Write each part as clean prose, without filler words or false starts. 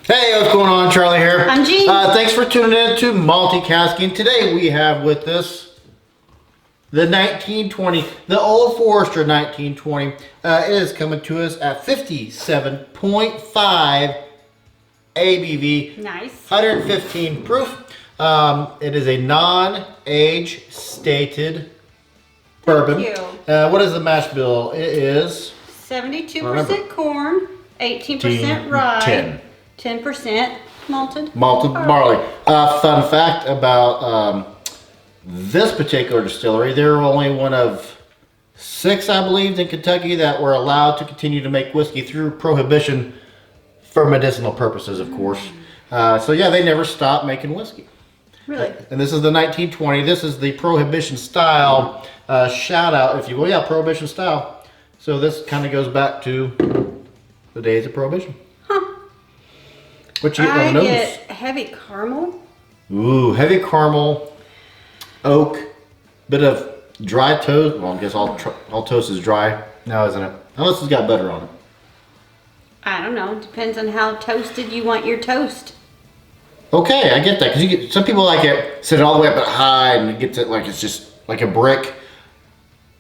Hey, what's going on? Charlie here. I'm Jean. Thanks for tuning in to Multicasking. Today we have with us the 1920, the Old Forester 1920. It is coming to us at 57.5 ABV. Nice. 115 proof. It is a non-age stated bourbon. Thank you. What is the mash bill? It is 72% corn, 18% rye, 10% malted barley. Fun fact about this particular distillery, they're only one of 6, I believe, in Kentucky that were allowed to continue to make whiskey through Prohibition for medicinal purposes, of course. So yeah, they never stopped making whiskey. Really? And this is the 1920. This is the Prohibition Style shout out, if you will. Yeah, Prohibition Style. So this kind of goes back to the days of Prohibition. What you get on the nose? I get heavy caramel. Ooh, heavy caramel, oak, bit of dry toast. Well, I guess all toast is dry now, isn't it? Unless it's got butter on it. I don't know. Depends on how toasted you want your toast. Okay, I get that. Because you get some people like it, set it all the way up at high, and it gets it like it's just like a brick.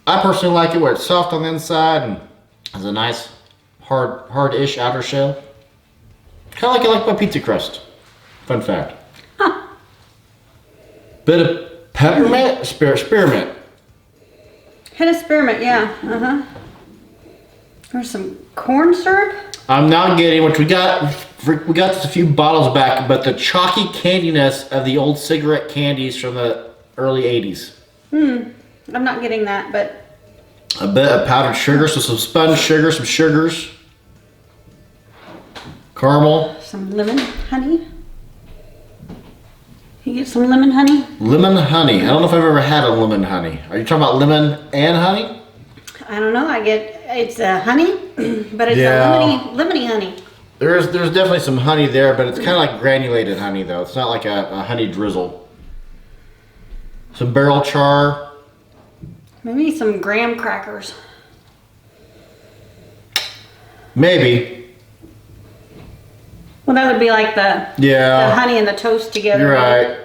I personally like it where it's soft on the inside and has a nice hard-ish outer shell. Kind of like my pizza crust. Fun fact. Huh. Bit of peppermint, spearmint. Hit a spearmint, yeah. There's some corn syrup. I'm now getting, which we got just a few bottles back, but the chalky candiness of the old cigarette candies from the early 80s. I'm not getting that, but A bit of powdered sugar, so some spun sugar, some sugars. Caramel. some lemon honey. You get some lemon honey? Lemon honey. I don't know if I've ever had a lemon honey. Are you talking about lemon and honey? I don't know. It's a honey, but it's Yeah. a lemony honey. There's definitely some honey there, but it's kind of like granulated honey though. It's not like a honey drizzle. Some barrel char. Maybe some graham crackers. Maybe. Well, that would be like the honey and the toast together. You're right.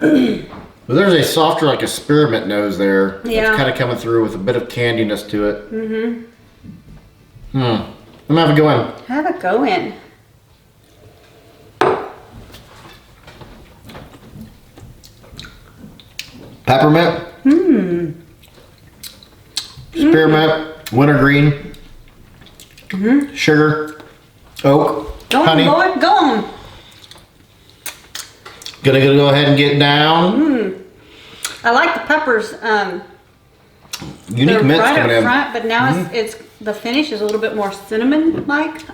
But there's a softer, like a spearmint nose there. Yeah. It's kind of coming through with a bit of candiness to it. I'm gonna have a go in. Have a go in. Peppermint. Spearmint. Wintergreen. Sugar. Oak. Go honey. on, boy. Go on. Gonna go ahead and get down. I like the peppers. Unique They're mints right coming up in. front, but now it's the finish is a little bit more cinnamon-like,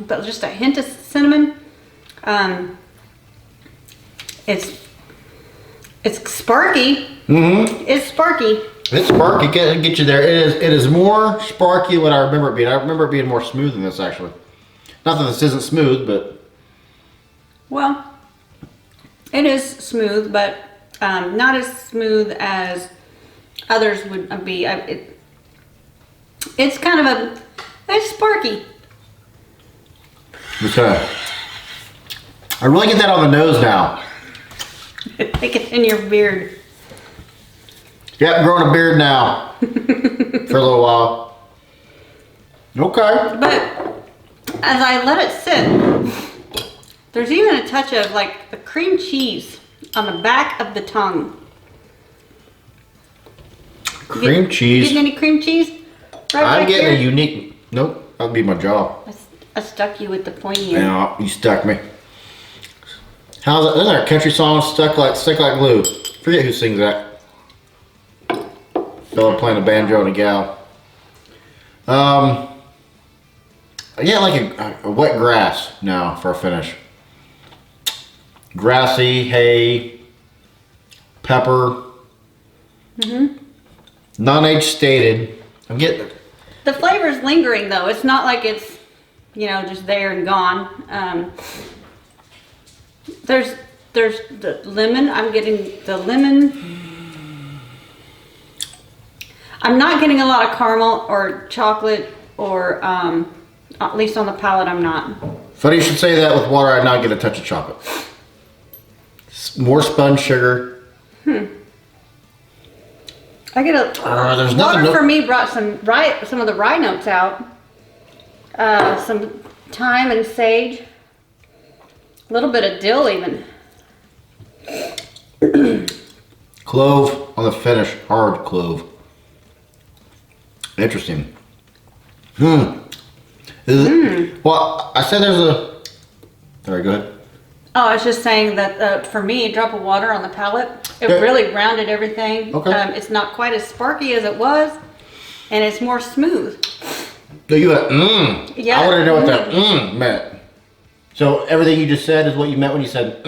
but just a hint of cinnamon. It's sparky. It's sparky. It's sparky. Get you there. It is more sparky than what I remember it being. I remember it being more smooth than this actually. Not that this isn't smooth, but Well, it is smooth, but not as smooth as others would be. It's kind of it's sparky. okay. I really get that on the nose now. Take it in your beard. Yep, I'm growing a beard now for a little while. Okay. But as I let it sit, there's even a touch of like the cream cheese on the back of the tongue. Cream cheese. Getting any cream cheese? Right I'm back getting here? a unique. Nope, that would be my jaw. I stuck you with the pointy end. Yeah, you stuck me. How's that? Isn't there a country song, Stuck Like Glue? Forget who sings that. Fella playing a banjo and a gal. Yeah, like a wet grass now for a finish. Grassy, hay, pepper. Non-age stated. I'm getting it. The flavor's lingering though. It's not like it's, just there and gone. There's the lemon. I'm getting the lemon. I'm not getting a lot of caramel or chocolate or at least on the palate I'm not. Funny you should say that. With water, I now get a touch of chocolate. More spun sugar. I get a there's water nothing. for me brought some of the rye notes out. Some thyme and sage. A little bit of dill even. Clove on the finish, hard clove. Interesting. Well, I said there's a. Sorry, go ahead. Oh, I was just saying that for me, a drop of water on the palate, it really rounded everything. Okay. It's not quite as sparky as it was, and it's more smooth. So you went, Yeah. I want to know what that meant. So everything you just said is what you meant when you said,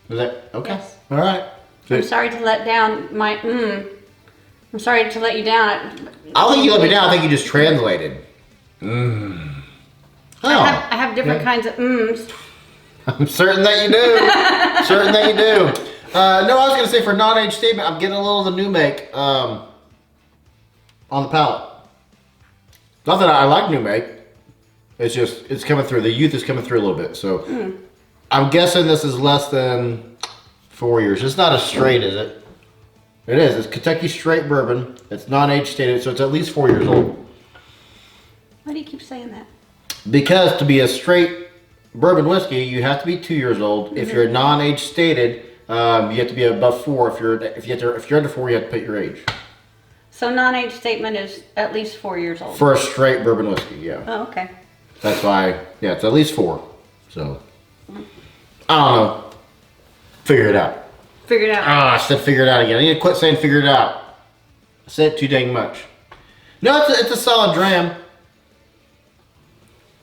Was that, okay. Yes. All right. I'm sorry to let down my I'm sorry to let you down. I don't think you let me down. I think you just translated. Oh. I have different kinds of mms. I'm certain that you do. Certain that you do. No, I was going to say for non-age statement, I'm getting a little of the new make on the palate. Not that I like new make. It's just, it's coming through. The youth is coming through a little bit. So I'm guessing this is less than 4 years. It's not a straight, is it? It is. It's Kentucky straight bourbon. It's non-age stated, so it's at least 4 years old. Why do you keep saying that? Because to be a straight bourbon whiskey, you have to be 2 years old. If you're non-age stated, you have to be above 4. If you're under 4, you have to put your age. So non-age statement is at least 4 years old. For a straight bourbon whiskey, yeah. Oh, okay. That's why, yeah, it's at least 4. So, I don't know. Figure it out. Figure it out. I said figure it out again. I need to quit saying figure it out. I said it too dang much. No, it's a solid dram.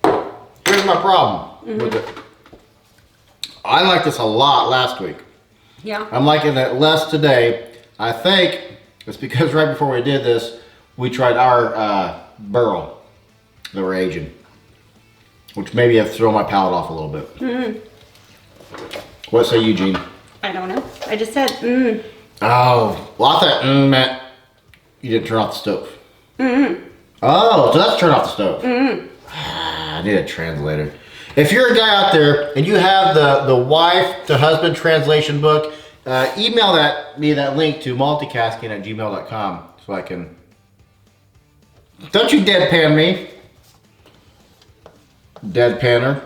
Here's my problem with it. I liked this a lot last week. Yeah. I'm liking it less today. I think it's because right before we did this, we tried our barrel that we're aging, which maybe have thrown my palate off a little bit. What say you, Gene? I don't know. I just said Oh, well, I thought meant you didn't turn off the stove. Oh, so that's turn off the stove. I need a translator. If you're a guy out there and you have the wife to husband translation book, email me that link to multicasking@gmail.com so I can. Don't you deadpan me. Deadpanner.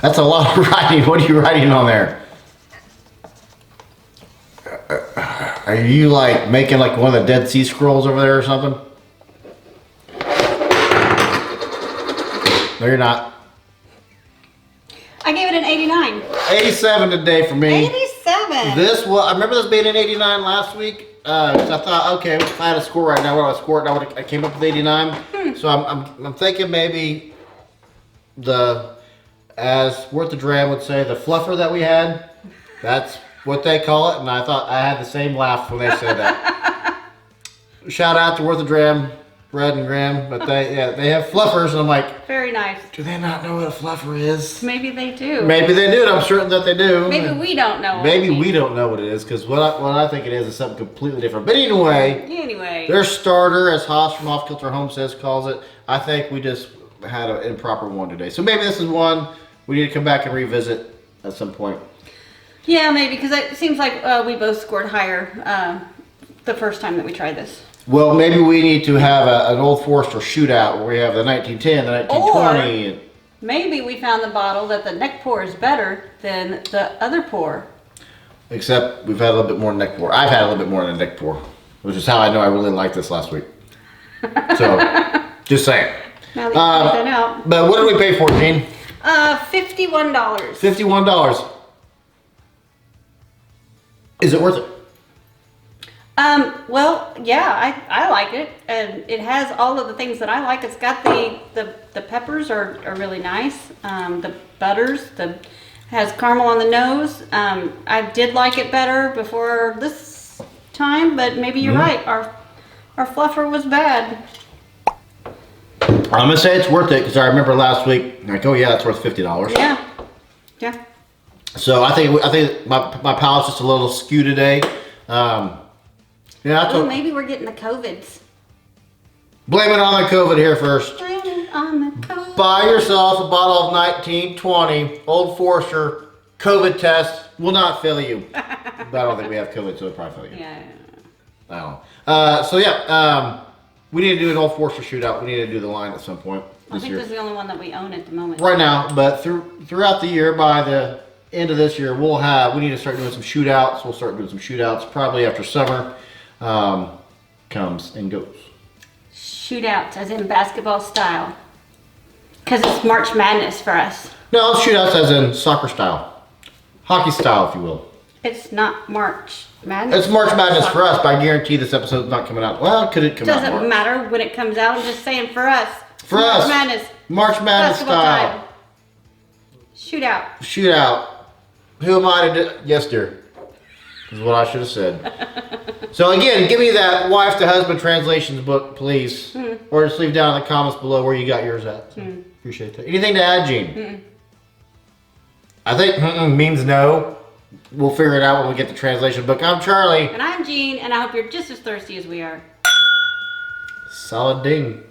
That's a lot of writing. What are you writing on there? Are you like making like one of the Dead Sea Scrolls over there or something? No, you're not. I gave it an 89. 87 today for me. 87. This was, I remember this being an 89 last week. 'Cause I thought, okay, if I had a score right now, what I score it, I came up with 89. So I'm thinking maybe as Worth the Dram would say, the fluffer that we had, that's what they call it. And I thought I had the same laugh when they said that. Shout out to Worth the Dram, Brad and Graham, but they have fluffers, and I'm like, Very nice. do they not know what a fluffer is? Maybe they do. Maybe they do, and I'm certain that they do. Maybe we don't know. Maybe we don't know what it is, because what I think it is something completely different. But anyway, their starter, as Haas from Off Kilter Homesteads calls it, I think we just had an improper one today. So maybe this is one we need to come back and revisit at some point. Yeah, maybe, because it seems like we both scored higher the first time that we tried this. Well, maybe we need to have an Old Forester shootout where we have the 1910, the 1920. Or maybe we found the bottle that the neck pour is better than the other pour. Except we've had a little bit more neck pour. I've had a little bit more than a neck pour, which is how I know I really liked this last week. So, just saying. Now that you point that out. But what did we pay for it, Gene? $51. $51. Is it worth it? Well, yeah, I like it, and it has all of the things that I like. It's got the peppers are really nice. The butters, has caramel on the nose. I did like it better before this time, but maybe you're right. Our fluffer was bad. I'm gonna say it's worth it because I remember last week, like, oh yeah, it's worth $50. Yeah. So I think my palate's just a little skewed today. Yeah, that's Oh, what, maybe we're getting the COVIDs. blame it on the COVID here first. Blame it on the COVID. Buy yourself a bottle of 1920 Old Forester COVID test. Will not fail you. But I don't think we have COVID, so it'll probably fail you. Yeah. I don't know. We need to do an Old Forester shootout. We need to do the line at some point I this think year. this is the only one that we own at the moment. Right now, but throughout the year, by the end of this year, we need to start doing some shootouts. We'll start doing some shootouts probably after summer comes and goes. Shootouts, as in basketball style. Because it's March Madness for us. No, shootouts as in soccer style. Hockey style, if you will. It's not March Madness. It's March Madness for us, but I guarantee this episode's not coming out. Well, could it come out? Doesn't matter when it comes out. I'm just saying for us. For March us. Madness. March Madness Basketball style. time. Shootout. Shootout. Who am I to do? Yes, dear. Is what I should have said. So again, give me that wife to husband translations book, please. Or just leave down in the comments below where you got yours at. So appreciate that. Anything to add, Gene? I think means no. We'll figure it out when we get the translation book. I'm Charlie. And I'm Jean, and I hope you're just as thirsty as we are. Solid ding.